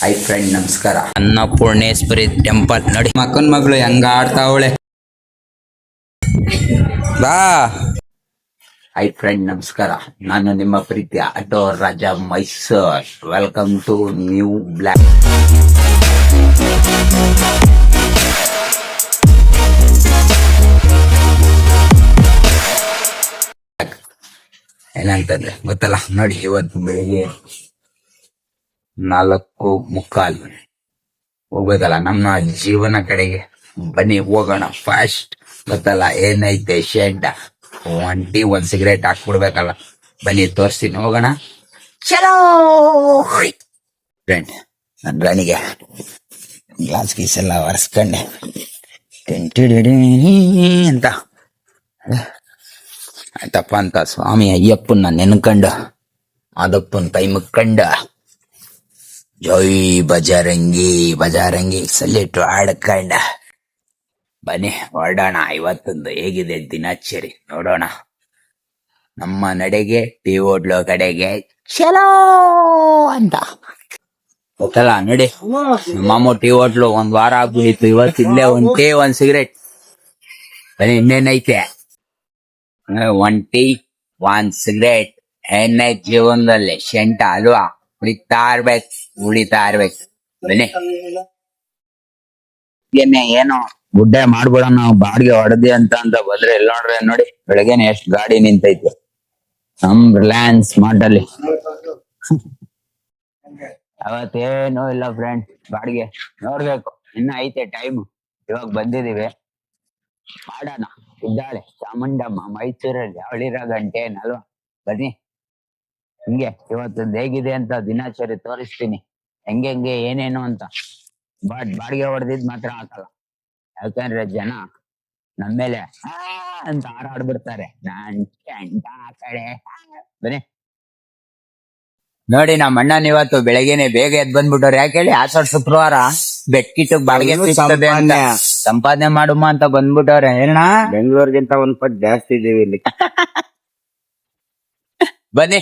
Hi friend ನಮಸ್ಕಾರ. Annapoorneshwari temple ನೋಡಿ ಮಕ್ಕನ್ ಮಗಳು ಹೆಂಗ ಆಡ್ತಾವಳೆ ಬಾ. ಹಾಯ್ ಫ್ರೆಂಡ್ ನಮಸ್ಕಾರ, ನಾನು ನಿಮ್ಮ ಪ್ರೀತಿಯ auto Raja Mysore. Welcome to new block. ಏನಂತಂದ್ರೆ ಗೊತ್ತಲ್ಲ ನೋಡಿ, ಇವತ್ತು ಬೆಳಿಗ್ಗೆ 4:45 ಹೋಗ್ಬೇಕಲ್ಲ ನಮ್ಮ ಜೀವನ ಕಡೆಗೆ. ಬನ್ನಿ ಹೋಗೋಣ ಫಾಸ್ಟ್. ಗೊತ್ತಲ್ಲ ಏನೈತೆ ಶೆಡ್, ಒಂದ್ ಸಿಗರೇಟ್ ಹಾಕ್ಬಿಡ್ಬೇಕಲ್ಲ. ಬನ್ನಿ ತೋರಿಸ್ತೀನಿ, ಹೋಗೋಣ ಚಲೋ. ಫ್ರೆಂಡ್ ನನ್ನ ರಾಣಿಗೆ ಗ್ಲಾಸ್ ಗೀಸ್ ಎಲ್ಲ ಒರೆಸ್ಕೊಂಡೆ ಅಂತ ಆಯ್ತಪ್ಪ ಅಂತ ಸ್ವಾಮಿ ಅಯ್ಯಪ್ಪನ ನೆನ್ಕಂಡು ಅದಪ್ಪನ ಕೈ ಮುಕ್ಕಂಡ ಜೈ ಬಜರಂಗಿ ಬಜರಂಗಿ ಸಲ್ಲಿಟ್ಟು ಆಡ್ಕಂಡ ಬನ್ನಿ ಹೊರಡೋಣ. ಇವತ್ತೊಂದು ಹೇಗಿದೆ ದಿನಾಚರಿ ನೋಡೋಣ. ನಮ್ಮ ನಡೆಗೆ ಟೀ ಹೋಟ್ಲು ಕಡೆಗೆ ಚಲೋ ಅಂತ ಗೊತ್ತಲ್ಲ ನೋಡಿ. ಮಾಮೂ ಟೀ ಹೋಟ್ಲು 1 ವಾರ ಆಗ್ಬಿಟ್ಟು ಇವತ್ತು ಇಲ್ಲೇ ಒಂದ್ ಸಿಗರೇಟ್. ಬನ್ನಿ ಇನ್ನೇನೈತೆ, 1 ಟೀ 1 ಸಿಗರೇಟ್. ಏನೈತೆ ಜೀವನದಲ್ಲಿ ಶೆಂಟ ಅಲ್ವಾ, ಉಳಿತಾ ಇರ್ಬೇಕು. ಬನ್ನಿ ಏನು ಗುಡ್ಡೆ ಮಾಡ್ಬಿಡೋಣ ನಾವು ಬಾಡಿಗೆ ಹೊಡೆದಿ ಅಂತ ಬಂದ್ರೆ ಎಲ್ಲ ನೋಡ್ರಿ. ನೋಡಿ ಬೆಳಗ್ಗೆನೆ ಎಷ್ಟು ಗಾಡಿ ನಿಂತೈತೆ ನಮ್ ರಿಲಯನ್ಸ್ ಮಾರ್ಟಲ್ಲಿ. ಅವತ್ತೇನು ಇಲ್ಲ ಫ್ರೆಂಡ್, ಬಾಡಿಗೆ ನೋಡ್ಬೇಕು, ಇನ್ನ ಐತೆ ಟೈಮ್. ಇವಾಗ ಬಂದಿದೀವಿ, ಮಾಡೋಣ. ಇದ್ದಾಳೆ ಚಾಮುಂಡಮ್ಮ ಮೈಸೂರಲ್ಲಿ, ಅವಳಿರೋ ಗಂಟೆ ಏನಲ್ವಾ. ಬನ್ನಿ ಹಿಂಗೆ ಇವತ್ತೊಂದು ಹೇಗಿದೆ ಅಂತ ದಿನಾಚರಿ ತೋರಿಸ್ತೀನಿ, ಹೆಂಗೆ ಏನೇನು ಅಂತ. ಬಟ್ ಬಾಡಿಗೆ ಹೊಡೆದಿದ್ ಮಾತ್ರ ಹಾಕಲ್ಲ, ಯಾಕಂದ್ರೆ ಜನ ನಮ್ಮೇಲೆ ಅಂತ ಹಾರಾಡ್ಬಿಡ್ತಾರೆ. ನಾನ್ ಆ ಕಡೆ ಬನ್ನಿ ನೋಡಿ. ನಮ್ಮ ಅಣ್ಣನ ಇವತ್ತು ಬೆಳಗ್ಗೆನೆ ಬೇಗ ಎದ್ ಬಂದ್ಬಿಟ್ಟವ್ರು. ಯಾಕೆ ಹೇಳಿ, ಆಷಾಢ ಶುಕ್ರವಾರ ಬೆಟ್ಕಿಟ್ಟು ಬಾಡಿಗೆ ಸಿಗ್ತದೆ ಅಂತ ಸಂಪಾದನೆ ಮಾಡುಮ ಅಂತ ಬಂದ್ಬಿಟ್ಟವ್ರೆ. ಏನಣ್ಣ, ಬೆಂಗಳೂರಿಗಿಂತ 1 ಪಟ್ಟು ಜಾಸ್ತಿ ಇದೀವಿ ಇಲ್ಲಿ. ಬನ್ನಿ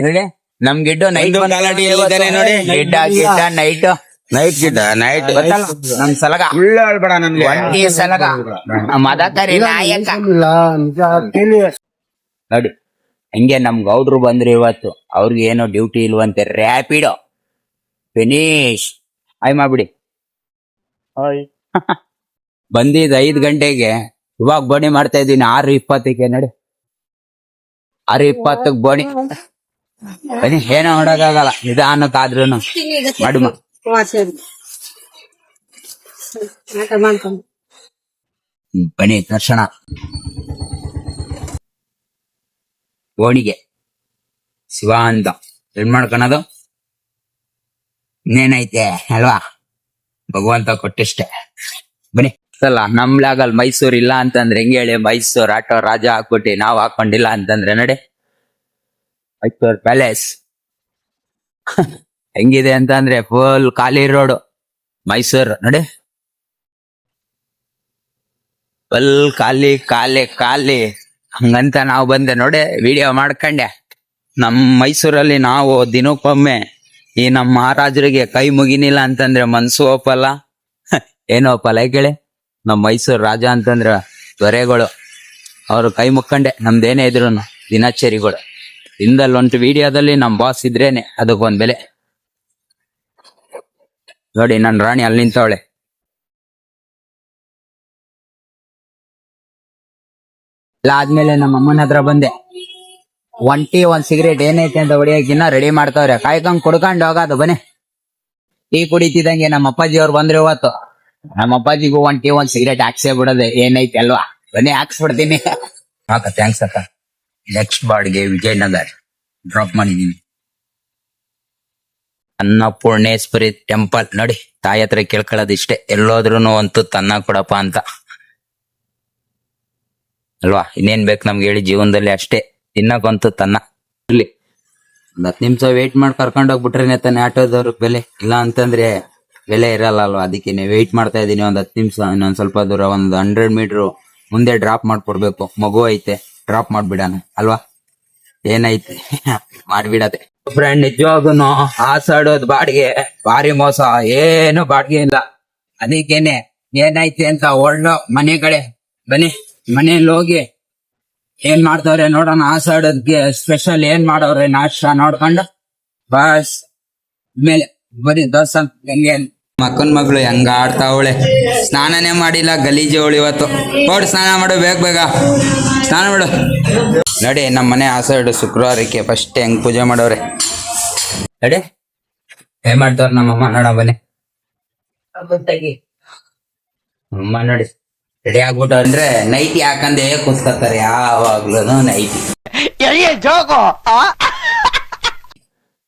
ಹೇಳಿ. ನಮ್ ಗಿಡ್ಡು ನೈಟ್ ನೋಡಿ ನೈಟ್ ಗಿಡ್ಡ ನೈಟ್ ನಮ್ ಸಲಗ ಹೇಳ್ಬೇಡ ನನ್ಗೆ. ಒಂಟಿ ಸಲಗ ಮದಕರಿ ನಾಯಕ ನೋಡಿ. ಹಂಗೆ ನಮ್ ಗೌಡ್ರು ಬಂದ್ರು ಇವತ್ತು, ಅವ್ರಿಗೆ ಏನೋ ಡ್ಯೂಟಿ ಇಲ್ವಂತೆ. ರ್ಯಾಪಿಡೋ ಫಿನಿಶ್ ಆಯ್ ಮಾಡ್ಬಿಡಿ. ಬಂದಿದ್ 5 ಗಂಟೆಗೆ, ಇವಾಗ ಬೋಣಿ ಮಾಡ್ತಾ ಇದ್ದೀನಿ 6:20 ನೋಡಿ. 6:20 ಬೋಣಿ. ಬನ್ನಿ, ಏನೋ ನೋಡಕ್ಕಾಗಲ್ಲ, ನಿಧಾನಕ್ಕಾದ್ರೂನು ಮಾಡುಮ. ಬನ್ನಿ ದರ್ಶನ ಓಣಿಗೆ ಶಿವ ಅಂತ ಏನ್ ಮಾಡ್ಕೊಳೋದು, ಇನ್ನೇನೈತೆ ಅಲ್ವಾ, ಭಗವಂತ ಕೊಟ್ಟಿಷ್ಟೆ. ಬನ್ನಿ ಅಲ್ಲ, ನಮ್ಲಾಗಲ್ ಮೈಸೂರ್ ಇಲ್ಲ ಅಂತಂದ್ರೆ ಹೆಂಗೆ ಹೇಳಿ. ಮೈಸೂರ್ ಆಟೋ ರಾಜ ಹಾಕ್ಬಿಟ್ಟಿ, ನಾವ್ ಹಾಕೊಂಡಿಲ್ಲ ಅಂತಂದ್ರೆ ನಡೆ. ಮೈಸೂರ್ ಪ್ಯಾಲೇಸ್ ಹೆಂಗಿದೆ ಅಂತಂದ್ರೆ ಫುಲ್ ಖಾಲಿ ರೋಡು ಮೈಸೂರ್ ನೋಡಿ. ಫುಲ್ ಖಾಲಿ ಖಾಲಿ ಖಾಲಿ ಹಂಗಂತ ನಾವು ಬಂದೆ ನೋಡಿ, ವಿಡಿಯೋ ಮಾಡ್ಕೊಂಡೆ. ನಮ್ ಮೈಸೂರಲ್ಲಿ ನಾವು ದಿನಕ್ಕೊಮ್ಮೆ ಈ ನಮ್ಮ ಮಹಾರಾಜರಿಗೆ ಕೈ ಮುಗಿನಿಲ್ಲ ಅಂತಂದ್ರೆ ಮನ್ಸು ಒಪ್ಪಲ್ಲ, ಏನು ಒಪ್ಪಲ್ಲ. ಕೇಳಿ, ನಮ್ ಮೈಸೂರು ರಾಜ ಅಂತಂದ್ರ ದೊರೆಗಳು, ಅವ್ರು ಕೈ ಮುಕ್ಕಂಡೆ ನಮ್ದೇನೇ ಇದ್ರು ದಿನಾಚರಿಗಳು. ಇಂದಲ್ಲಿ ಒಂದು ವಿಡಿಯೋದಲ್ಲಿ ನಮ್ ಬಾಸ್ ಇದ್ರೇನೆ ಅದಕ್ಕೊಂದ್ ಬೆಲೆ ನೋಡಿ. ನನ್ ರಾಣಿ ಅಲ್ಲಿ ನಿಂತವಳೆ. ಎಲ್ಲ ಆದ್ಮೇಲೆ ನಮ್ಮ ಅಮ್ಮನ ಹತ್ರ ಬಂದೆ. 1 ಟೀ 1 ಸಿಗರೇಟ್ ಏನೈತೆ ಅಂತ ಹೊಡಿಯಕಿನ್ನ ರೆಡಿ ಮಾಡ್ತಾವ್ರೆ. ಕಾಯ್ಕೊಂಡ್ ಕುಡ್ಕೊಂಡು ಹೋಗೋದು. ಬನ್ನಿ ಟೀ ಕುಡಿತಿದಂಗೆ ನಮ್ಮ ಅಪ್ಪಾಜಿ ಅವ್ರು ಬಂದ್ರೆ ಇವತ್ತು, ನಮ್ಮ ಅಪ್ಪಾಜಿಗೂ 1 ಟೀ 1 ಸಿಗರೇಟ್ ಹಾಕ್ಸೇ ಬಿಡೋದೆ. ಏನೈತೆ ಅಲ್ವಾ, ಬನ್ನಿ ಹಾಕ್ಸ್ಬಿಡ್ತೀನಿ. ಥ್ಯಾಂಕ್ಸ್ ಅಕ್ಕ. ನೆಕ್ಸ್ಟ್ ಬಾಡ್ಗೆ ವಿಜಯನಗರ್ ಡ್ರಾಪ್ ಮಾಡಿದೀನಿ. ಅನ್ನಪೂರ್ಣೇಶ್ವರಿ ಟೆಂಪಲ್ ನೋಡಿ. ತಾಯಿ ಹತ್ರ ಕೇಳ್ಕೊಳ್ಳೋದು ಇಷ್ಟೇ, ಎಲ್ಲೋದ್ರು ಒಂದು ತನ್ನ ಕೊಡಪ್ಪ ಅಂತ ಅಲ್ವಾ. ಇನ್ನೇನ್ ಬೇಕು ನಮ್ಗೆ ಹೇಳಿ ಜೀವನದಲ್ಲಿ, ಅಷ್ಟೇ ತಿನ್ನಕ್ಕಂತೂ ತನ್ನ ಇರ್ಲಿ. 10 ನಿಮಿಷ ವೆಯ್ಟ್ ಮಾಡಿ ಕರ್ಕೊಂಡ್ ಹೋಗ್ಬಿಟ್ರೇನೆ ತಾನೆ ಆಟೋದವ್ರಿಗೆ ಬೆಲೆ, ಇಲ್ಲ ಅಂತಂದ್ರೆ ಬೆಲೆ ಇರಲ್ಲ ಅಲ್ವಾ. ಅದಕ್ಕೆ ವೆಯ್ಟ್ ಮಾಡ್ತಾ ಇದೀನಿ 10 ನಿಮಿಷ. ಇನ್ನೊಂದ್ ಸ್ವಲ್ಪ ದೂರ 100 ಮೀಟರ್ ಮುಂದೆ ಡ್ರಾಪ್ ಮಾಡ್ಕೊಡ್ಬೇಕು. ಮಗು ಐತೆ, ಡ್ರಾಪ್ ಮಾಡ್ಬಿಡಣ ಅಲ್ವಾ. ಏನೈತೆ ಮಾಡ್ಬಿಡತ್ತೆ. ಫ್ರೆಂಡ್ ನಿಜವಾಗುನು ಆಸಾಡೋದ್ ಬಾಡಿಗೆ ಭಾರಿ ಮೋಸ, ಏನು ಬಾಡಿಗೆ ಇಲ್ಲ. ಅದಕ್ಕೇನೆ ಏನೈತಿ ಅಂತ ಒಳ್ಳೆ ಮನೆ ಕಡೆ ಬನ್ನಿ, ಮನೇಲಿ ಹೋಗಿ ಏನ್ ಮಾಡ್ತವ್ರೆ ನೋಡೋಣ. ಆಸಾಡೋದ್ಗೆ ಸ್ಪೆಷಲ್ ಏನ್ ಮಾಡವ್ರೆ ನಾಷ್ಟ ನೋಡ್ಕೊಂಡು ಬಸ್ ಮೇಲೆ ಬರೀ ದೋಸೆ ಹೆಂಗೆ ಮಕ್ಕನ್ ಮಗಳು ಹೆಂಗ ಆಡ್ತಾವಳೆ. ಸ್ನಾನನೇ ಮಾಡಿಲ್ಲ, ಗಲೀಜು ಅವಳು ಇವತ್ತು. ನೋಡು ಸ್ನಾನ ಮಾಡು, ಬೇಗ ಬೇಗ ಸ್ನಾನ ಮಾಡು. ನೋಡಿ ನಮ್ಮ ಮನೆ ಆಸಾಡು ಶುಕ್ರವಾರಕ್ಕೆ ಫಸ್ಟ್ ಹೆಂಗ್ ಪೂಜೆ ಮಾಡವ್ರೆ ನೋಡಿ. ಏನ್ ಮಾಡ್ತಾವ್ರ ನಮ್ಮಮ್ಮ ನೋಡ ಬನ್ನಿ. ಅಮ್ಮ ನೋಡಿ ರೆಡಿ ಆಗ್ಬಿಟ್ಟು ಅಂದ್ರೆ ನೈಟಿ ಹಾಕಂದೆ ಕೂತ್ಕೊತಾರೆ ಯಾವಾಗ್ಲೂ ನೈಟಿ.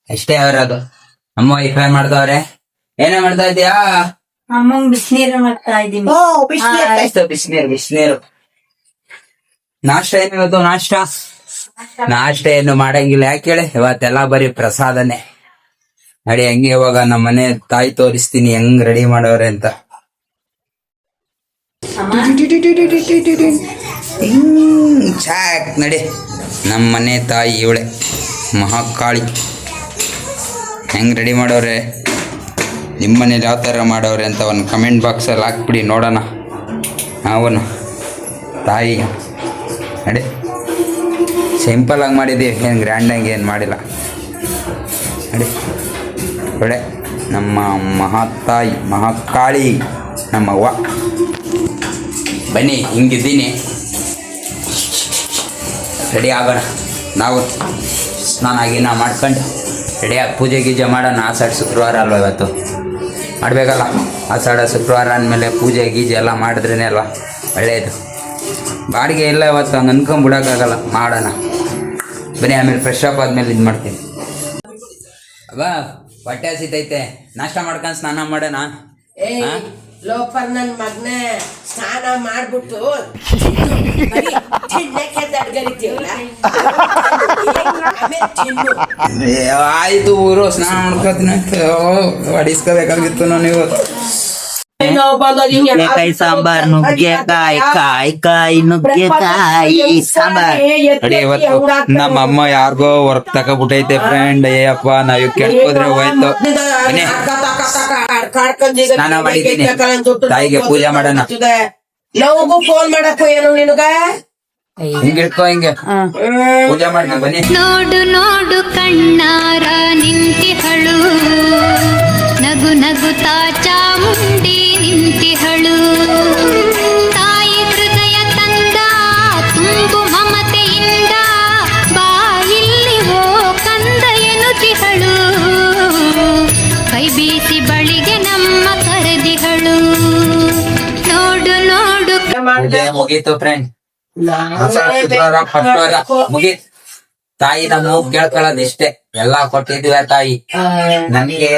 ಅಷ್ಟೇ ಅವ್ರದು. ಅಮ್ಮ ವೈಫೈ ಮಾಡ್ತಾವ್ರೆ. ಏನೇ ಮಾಡ್ತಾ ಇದ್ಯಾ? ಅಮ್ಮಂಗ್ ಬಿಸಿನೀರು ಮಾಡ್ತಾ ಇದೀನಿ. ಬಿಸಿನೀರು. ನಾಷ್ಟ ಏನು ಇವತ್ತು? ನಾಷ್ಟ ಏನು ಮಾಡಂಗಿಲ್ಲ. ಯಾಕೆ ಹೇಳಿ, ಇವತ್ತೆಲ್ಲ ಬರೀ ಪ್ರಸಾದನೆ. ನಡಿ ಹಂಗೆ ಇವಾಗ ನಮ್ಮ ಮನೆ ತಾಯಿ ತೋರಿಸ್ತೀನಿ ಹೆಂಗ್ ರೆಡಿ ಮಾಡವ್ರೆ ಅಂತ. ಚಾಕ್ ನಡಿ. ನಮ್ಮ ಮನೆ ತಾಯಿ ಇವಳೆ ಮಹಾಕಾಳಿ. ಹೆಂಗ್ ರೆಡಿ ಮಾಡವ್ರೆ, ನಿಮ್ಮ ಮನೇಲಿ ಯಾವ ಥರ ಮಾಡವ್ರೆ ಅಂತ ಒಂದು ಕಮೆಂಟ್ ಬಾಕ್ಸಲ್ಲಿ ಹಾಕ್ಬಿಡಿ ನೋಡೋಣ. ಅವನು ತಾಯಿ ನಡಿ ಸಿಂಪಲ್ ಆಗಿ ಮಾಡಿದ್ದೀವಿ, ಏನು ಗ್ರ್ಯಾಂಡಾಗಿ ಏನು ಮಾಡಿಲ್ಲ. ನಡಿ ಒಳ್ಳೆ ನಮ್ಮ ಮಹಾತಾಯಿ ಮಹಾಕಾಳಿ ನಮ್ಮವ್ವ. ಬನ್ನಿ ಹಿಂಗಿದ್ದೀನಿ, ರೆಡಿ ಆಗೋಣ. ನಾವು ಸ್ನಾನ ಗೀನ ಮಾಡ್ಕೊಂಡು ರೆಡಿಯಾಗಿ ಪೂಜೆ ಗೀಜೆ ಮಾಡೋಣ. ಆಷಾಢ ಶುಕ್ರವಾರ ಅಲ್ವ ಇವತ್ತು, ಮಾಡಬೇಕಲ್ಲ. ಆಷಾಢ ಶುಕ್ರವಾರ ಅಂದಮೇಲೆ ಪೂಜೆ ಗೀಜೆ ಎಲ್ಲ ಮಾಡಿದ್ರೇ ಅಲ್ವಾ ಒಳ್ಳೆಯದು. ಬಾಡಿಗೆ ಇಲ್ಲ ಇವತ್ತು, ಹಂಗೆ ಅನ್ಕೊಂಬಿಡೋಕ್ಕಾಗಲ್ಲ. ಮಾಡೋಣ ಬನ್ನಿ. ಆಮೇಲೆ ಫ್ರೆಶ್ ಅಪ್ ಆದ್ಮೇಲೆ ಇದು ಮಾಡ್ತೀನಿ. ಅಬ್ಬ ಹೊಟ್ಟೆ ಹಸಿತೈತೆ, ನಾಷ್ಟ ಮಾಡ್ಕೊಂಡು ಸ್ನಾನ ಮಾಡೋಣ. ಲೋಪರ್ ನನ್ ಮಗ್ನ ಸ್ನಾನ ಮಾಡ್ಬಿಟ್ಟು ಆಯ್ತು ಊರು ಸ್ನಾನ ಮಾಡ್ಕೋತೀನಿ ಅಂತ ಹೊಡಿಸ್ಕೋಬೇಕಾಗಿತ್ತು ನಾನು ಇವತ್ತು. ನುಗ್ಗೆಕಾಯಿ ಸಾಂಬಾರ್, ನುಗ್ಗೆಕಾಯಿ ನುಗ್ಗೆಕಾಯಿ ಸಾಂಬಾರ್. ನೋಡಿ ಇವತ್ತು ನಮ್ಮ ಅಮ್ಮ ಯಾರಿಗೋ ವರ್ಕ್ ತಗೋಬಿಟ್ಟೈತೆ ಫ್ರೆಂಡ್. ಅಯ್ಯಪ್ಪ ನಾವ್ ಕೆಡ್ಕೋದ್ರೆ ಹೋಯ್ತು. ಬನ್ನಿ ಸ್ನಾನ ಮಾಡಿದ್ದೀನಿ, ತಾಯಿಗೆ ಪೂಜೆ ಮಾಡೋಣ. ನಮಗೂ ಫೋನ್ ಮಾಡಕ್ಕೂ ಏನು ನಿನಗ ಹಿಂಗಿಡ್ಕೋ, ಹಿಂಗೆ ಪೂಜೆ ಮಾಡಿ ಬನ್ನಿ. ನೋಡು ನೋಡು ಕಣ್ಣಾರ ನಿಂತಿಹಳು, ನಗು ನಗುತ್ತಾ ಚಾಮುಂಡಿ ನಿಂತಿಹಳು. ತಾಯಿ ಹೃದಯ ತಂದ ತುಂಬು ಮಮತೆಯಿಂದ ಬಾಯಿಲ್ಲಿ ಹೋ ಕಂದ ಎನ್ನುತ್ತಿಹಳು. ಕೈ ಬೀಸಿ ಬಳಿಗೆ ನಮ್ಮ ಕರೆದಿಹಳು. ನೋಡು ನೋಡು ಪೂಜೆ ಮುಗೀತು ಫ್ರೆಂಡ್. ಮುಗೀತ್. ತಾಯಿ ನಮ್ಮ ಕೇಳ್ಕೊಳ್ಳೋದು ಇಷ್ಟೇ, ಎಲ್ಲಾ ಕೊಟ್ಟಿದ್ವಿ ತಾಯಿ ನನಗೆ.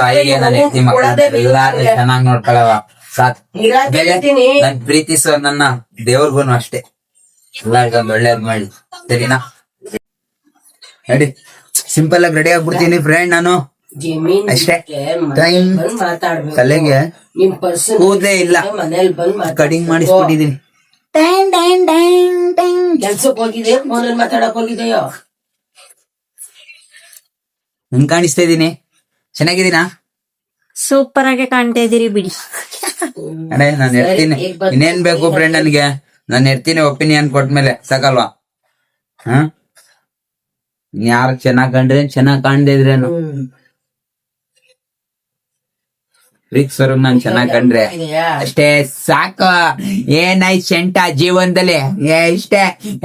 ತಾಯಿಗೆ ನನ್ನ ಹೆಂಡತಿ ಮಕ್ಕಳು ಎಲ್ಲಾರು ಚೆನ್ನಾಗ್ ನೋಡ್ಕೊಳವ ಸಾತ್. ನನ್ ಪ್ರೀತಿಸೋ ನನ್ನ ದೇವ್ರಿಗೂನು ಅಷ್ಟೇ, ಎಲ್ಲಾರ್ಗ ಒಳ್ಳೇದ್ ಮಾಡಿ ಸರಿನಾ. ನಡಿ ಸಿಂಪಲ್ ಆಗಿ ರೆಡಿ ಆಗ್ಬಿಡ್ತೀನಿ ಫ್ರೆಂಡ್ ನಾನು ಅಷ್ಟೇ. ಟೈಮ್ ತಲೆಗೆ ಕೂದಲೇ ಇಲ್ಲ, ಕಟಿಂಗ್ ಮಾಡಿಸ್ಬಿಟ್ಟಿದೀನಿ. ಕೆಲ್ಸಕ್ ಹೋಗಿದೆ, ಫೋನಲ್ಲಿ ಮಾತಾಡಕ್ ಹೋಗಿದೆಯೋ? ಹೆಂಗ್ ಕಾಣಿಸ್ತಾ ಇದೀನಿ? ಚೆನ್ನಾಗಿದ್ದೀನಾ? ಸೂಪರ್ ಆಗಿ ಕಾಣ್ತಾ ಇದೀರಿ ಬಿಡಿ. ಅಡೇ ನಾನು ಇರ್ತೀನಿ, ಇನ್ನೇನ್ ಬೇಕು ಫ್ರೆಂಡ್ ನನ್ಗೆ? ನಾನು ಇರ್ತೀನಿ ಒಪಿನಿಯನ್ ಕೊಟ್ಮೇಲೆ ಸಾಕಲ್ವಾ? ಹ ಯಾರು ಚೆನ್ನಾಗ್ ಕಂಡ್ರೆ ಚೆನ್ನಾಗ್ ಕಾಣ್ದೇ ಇದ್ರೇನು ಫ್ರೀಕ್ಸ್ ಅವ್ರು ನಾನ್ ಚೆನ್ನಾಗ್ ಕಂಡ್ರೆ ಅಷ್ಟೇ ಸಾಕು. ಏನಾಯ್ತು ಶೆಂಟ ಜೀವನದಲ್ಲಿ ಇಷ್ಟೇ.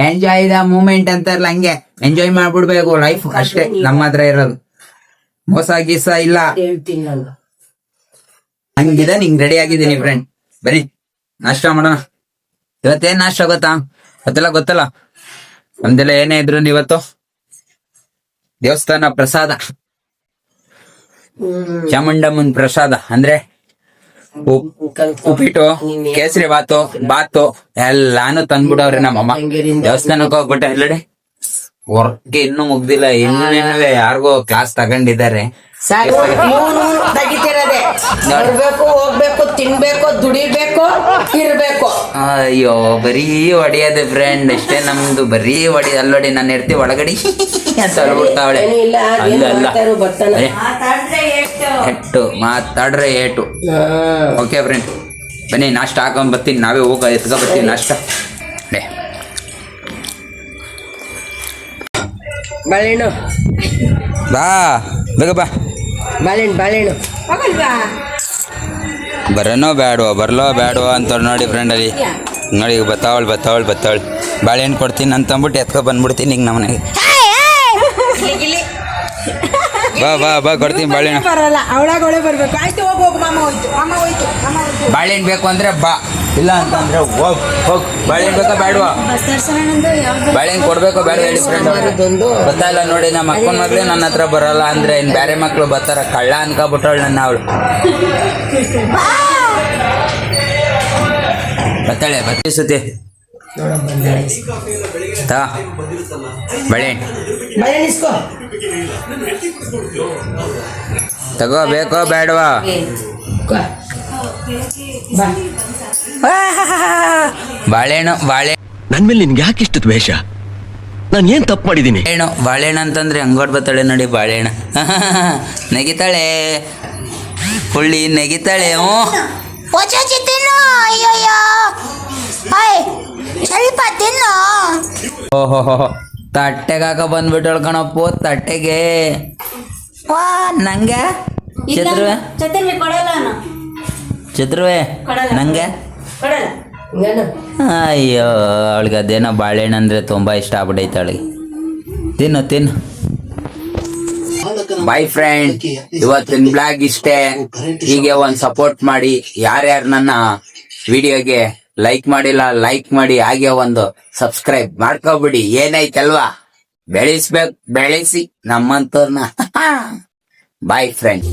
ಎಂಜಾಯ್ ದ ಮೂಮೆಂಟ್ ಅಂತಾರಲ್ಲ, ಹಂಗೆ ಎಂಜಾಯ್ ಮಾಡ್ಬಿಡ್ಬೇಕು ಲೈಫ್ ಅಷ್ಟೇ ನಮ್ಮ ಹತ್ರ ಇರೋದು. ಮೋಸ ಗೀಸ ಇಲ್ಲ. ಹೇಳ್ತೀನಿ ನಾನು. ಹಂಗಿದೆ ನಿಂಗ್ ರೆಡಿ ಆಗಿದ್ದೀನಿ ಫ್ರೆಂಡ್. ಬನ್ನಿ ನಾಷ್ಟ ಮಾಡೋಣ. ಇವತ್ತೇನ್ ನಾಷ್ಟ ಗೊತ್ತಾ? ಗೊತ್ತಲ್ಲ ನಮ್ದೆಲ್ಲ ಏನೇ ಇದ್ರು ಇವತ್ತು ದೇವಸ್ಥಾನ ಪ್ರಸಾದ, ಚಾಮುಂಡಮ್ಮನ್ ಪ್ರಸಾದ ಅಂದ್ರೆ ಉಪ್ಪಿಟ್ಟು, ಕೇಸರಿ ಬಾತು ಎಲ್ಲಾನು ತಂದ್ಬಿಡವ್ರೆ ನಮ್ಮಮ್ಮ. ದೇವಸ್ಥಾನಕ್ಕೆ ಹೋಗ್ಬಿಟ್ಟೆ ಎಲ್ಲಡೆ ವರ್ಕ್ ಇನ್ನೂ ಮುಗ್ದಿಲ್ಲ. ಇನ್ನೇನವೇ ಯಾರಿಗೋ ಕ್ಲಾಸ್ ತಗೊಂಡಿದ್ದಾರೆ, ಸಾಕು ಮೂರು ತೆಗಿತಿರೋದೆ ಬರ್ಬೇಕು ಹೋಗ್ಬೇಕು ತಿನ್ಬೇಕು ದುಡಿಬೇಕು ಇರ್ಬೇಕು. ಅಯ್ಯೋ ಬರೀ ಹೊಡಿಯೋದೆ ಫ್ರೆಂಡ್ ಇಷ್ಟೇ ನಮ್ದು, ಬರೀ ಹೊಡಿ ಅಲ್ಲೋಡಿ ನಾನು ಇರ್ತೀವಿ ಒಳಗಡೆ ಅಂತ ಹೇಳ್ಬಿಡ್ತಾವಳೆ. ಏನೂ ಇಲ್ಲ ಅಲ್ಲ ಅಲ್ಲ ಮಾಡ್ತಾರೋ ಬರ್ತಾನೆ. ಎಟ್ಟು ಮಾತಾಡ್ರೆ ಏಟು. ಓಕೆ ಫ್ರೆಂಡ್ ಬನ್ನಿ ನಾಷ್ಟ ಹಾಕೊಂಡ್ ಬರ್ತೀನಿ, ನಾವೇ ಹೋಗ ಎತ್ಕೊ ಬರ್ತೀನಿ ನಾಷ್ಟ. ಬಾಳೆಹಣ್ಣು ಬಾ ಬೇಗ ಬಾ. ಬಾಳೆಹಣ್ಣು ಬರೋನೋ ಬೇಡವೋ ಬರ್ಲೋ ಬೇಡವೋ ಅಂತ ನೋಡಿ ಫ್ರೆಂಡ್ ಅಲ್ಲಿ ನೋಡಿ ಈಗ ಬತ್ತಾವಳು ಬಾಳೆಹಣ್ಣು ಕೊಡ್ತೀನಿ ಅಂತಂದ್ಬಿಟ್ಟು ಎತ್ಕೊ ಬಂದ್ಬಿಡ್ತೀನಿ ಈಗ ನಮ್ಮನೆಗೆ. ಬಾ ಕೊಡ್ತೀನಿ ಬಾಳೆಹಣ್ಣು. ಬರಲ್ಲ ಅವಳಾಗ ಬರ್ಬೇಕು. ಆಯ್ತು ಹೋಗು ಮಾಮ ಹೋಯ್ತು. ಬಾಳೆಹಣ್ಣು ಬೇಕು ಅಂದ್ರೆ ಬಾ, ಇಲ್ಲ ಅಂತಂದ್ರೆ ಹೋಗ್. ಬಾಳೆಹಣ್ಣು ಬೇಕಾ ಬೇಡವಾ? ಬಾಳೆಹಣ್ಣು ಕೊಡ್ಬೇಕೋ ಬೇಡ ಹೇಳಿ ಫ್ರೆಂಡ್. ಗೊತ್ತಾಯಿಲ್ಲ ನೋಡಿ, ನಮ್ಮ ಅಕ್ಕನ ಮಗಳೇ ನನ್ನ ಹತ್ರ ಬರಲ್ಲ ಅಂದ್ರೆ ಇನ್ನು ಬೇರೆ ಮಕ್ಳು ಬರ್ತಾರ, ಕಳ್ಳ ಅನ್ಕೊಬಿಟ್ಟವಳು ನನ್ನ ಅವಳು. ಬರ್ತಾಳೆ ಬತ್ತಿಸುತ್ತೆ ಬಾಳೆಹಣ್ಣು ಇಸ್ಕೋ. ತಗೋ ಬೇಕೋ ಬೇಡವಾ? ಬಾಳೆಹಣ್ಣು ನನ್ ಮೇಲೆ ನಿನ್ಗೆ ಯಾಕೆ ಇಷ್ಟು ದ್ವೇಷ? ನಾನು ಏನ್ ತಪ್ಪು ಮಾಡಿದ್ದೀನಿ? ಬಾಳೆಹಣ್ಣು ಅಂತಂದ್ರೆ ಹಂಗೋಡ್ ಬರ್ತಾಳೆ ನೋಡಿ ಬಾಳೆಹಣ್ಣು. ನೆಗಿತಾಳೆ ಹುಳ್ಳಿ ನೆಗಿತಾಳೆ. ಓಹೋ ತಟ್ಟೆಗೆ ಹಾಕ ಬಂದ್ಬಿಟ್ಟಳು ಕಣಪ್ಪು ತಟ್ಟೆಗೆ. ವಾ ನಂಗೆ ಚಿತ್ರುವೆ ನಂಗೆ. ಅಯ್ಯೋ ಅವಳಿಗೆ ಅದೇನೋ ಬಾಳೆಹಣ್ಣು ಅಂದರೆ ತುಂಬ ಇಷ್ಟ ಆಗ್ಬಿಟ್ಟೈತೆ ಅವಳಿಗೆ. ತಿನ್ನು. ಬಾಯ್ ಫ್ರೆಂಡ್, ಇವತ್ತಿನ ಬ್ಲಾಗ್ ಇಷ್ಟೇ. ಹೀಗೆ ಒಂದು ಸಪೋರ್ಟ್ ಮಾಡಿ. ಯಾರ್ಯಾರು ನನ್ನ ವಿಡಿಯೋಗೆ ಲೈಕ್ ಮಾಡಿಲ್ಲ ಲೈಕ್ ಮಾಡಿ, ಹಾಗೆ ಒಂದು ಸಬ್ಸ್ಕ್ರೈಬ್ ಮಾಡ್ಕೊಬಿಡಿ. ಏನೈತಲ್ವಾ, ಬೆಳೆಸಿ ನಮ್ಮಂತವ್ರನ್ನ. Boy friend.